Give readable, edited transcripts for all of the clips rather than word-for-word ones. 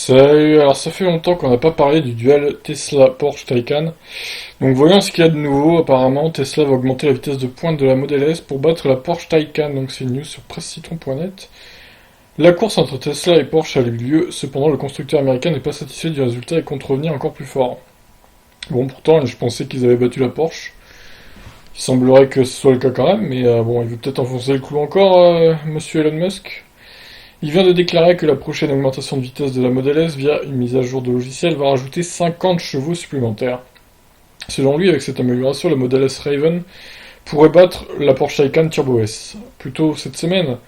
Salut, alors ça fait longtemps qu'on n'a pas parlé du duel Tesla-Porsche Taycan. Donc voyons ce qu'il y a de nouveau. Apparemment, Tesla va augmenter la vitesse de pointe de la Model S pour battre la Porsche Taycan. Donc c'est une news sur pressecitron.net. La course entre Tesla et Porsche a eu lieu, cependant le constructeur américain n'est pas satisfait du résultat et compte revenir encore plus fort. Bon, pourtant, je pensais qu'ils avaient battu la Porsche. Il semblerait que ce soit le cas quand même, mais bon, il veut peut-être enfoncer le clou encore, monsieur Elon Musk. Il vient de déclarer que la prochaine augmentation de vitesse de la Model S via une mise à jour de logiciel va rajouter 50 chevaux supplémentaires. Selon lui, avec cette amélioration, la Model S Raven pourrait battre la Porsche Taycan Turbo S. Plus tôt cette semaine,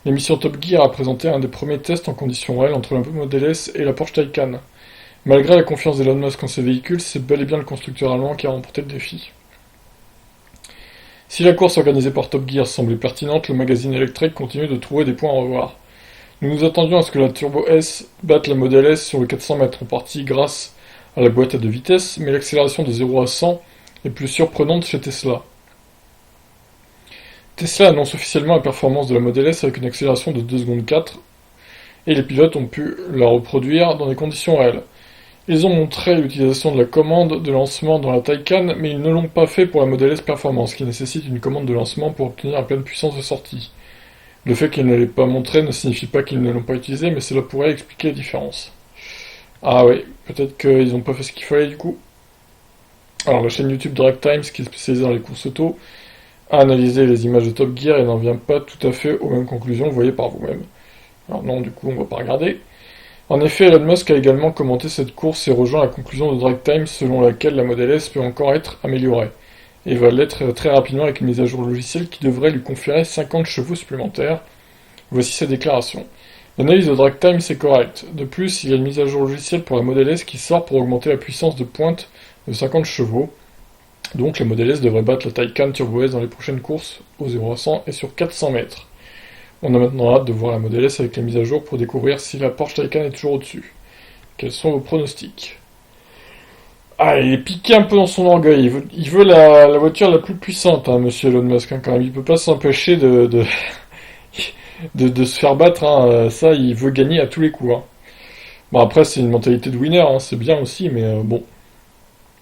l'émission Top Gear a présenté un des premiers tests en conditions réelles entre la Model S et la Porsche Taycan. Malgré la confiance d'Elon Musk en ses véhicules, c'est bel et bien le constructeur allemand qui a remporté le défi. Si la course organisée par Top Gear semblait pertinente, le magazine électrique continue de trouver des points à revoir. Nous nous attendions à ce que la Turbo S batte la Model S sur le 400 mètres, en partie grâce à la boîte à deux vitesses, mais l'accélération de 0 à 100 est plus surprenante chez Tesla. Tesla annonce officiellement la performance de la Model S avec une accélération de 2 secondes 4, et les pilotes ont pu la reproduire dans des conditions réelles. Ils ont montré l'utilisation de la commande de lancement dans la Taycan, mais ils ne l'ont pas fait pour la Model S Performance, qui nécessite une commande de lancement pour obtenir la pleine puissance de sortie. Le fait qu'ils ne l'aient pas montré ne signifie pas qu'ils ne l'ont pas utilisé, mais cela pourrait expliquer la différence. Ah oui, peut-être qu'ils n'ont pas fait ce qu'il fallait du coup. Alors la chaîne YouTube Drag Times, qui est spécialisée dans les courses auto, a analysé les images de Top Gear et n'en vient pas tout à fait aux mêmes conclusions, vous voyez par vous-même. Alors non, du coup on va pas regarder. En effet, Elon Musk a également commenté cette course et rejoint la conclusion de Drag Times selon laquelle la Model S peut encore être améliorée, et va l'être très rapidement avec une mise à jour logicielle qui devrait lui conférer 50 chevaux supplémentaires. Voici sa déclaration. L'analyse de Drag Time est correcte. De plus, il y a une mise à jour logicielle pour la Model S qui sort pour augmenter la puissance de pointe de 50 chevaux. Donc la Model S devrait battre la Taycan Turbo S dans les prochaines courses au 0 à 100 et sur 400 mètres. On a maintenant hâte de voir la Model S avec la mise à jour pour découvrir si la Porsche Taycan est toujours au-dessus. Quels sont vos pronostics? Ah, il est piqué un peu dans son orgueil. Il veut la voiture la plus puissante, hein, monsieur Elon Musk, hein, quand même. Il peut pas s'empêcher de se faire battre. Hein. Ça, il veut gagner à tous les coups. Hein. Bon, après, c'est une mentalité de winner, hein, c'est bien aussi, mais bon.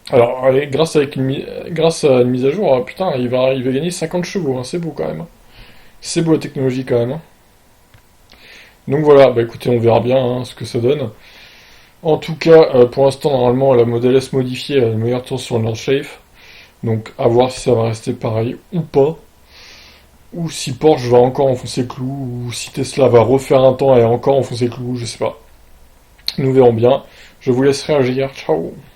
Alors, allez, grâce à une mise à jour, putain, il va gagner 50 chevaux. Hein, c'est beau quand même. Hein. C'est beau la technologie quand même. Hein. Donc voilà, bah écoutez, on verra bien hein, ce que ça donne. En tout cas, pour l'instant, normalement, la Model S modifiée a le meilleur tour sur le Shape. Donc, à voir si ça va rester pareil ou pas. Ou si Porsche va encore enfoncer le clou, ou si Tesla va refaire un temps et encore enfoncer le clou, je sais pas. Nous verrons bien. Je vous laisse réagir. Ciao.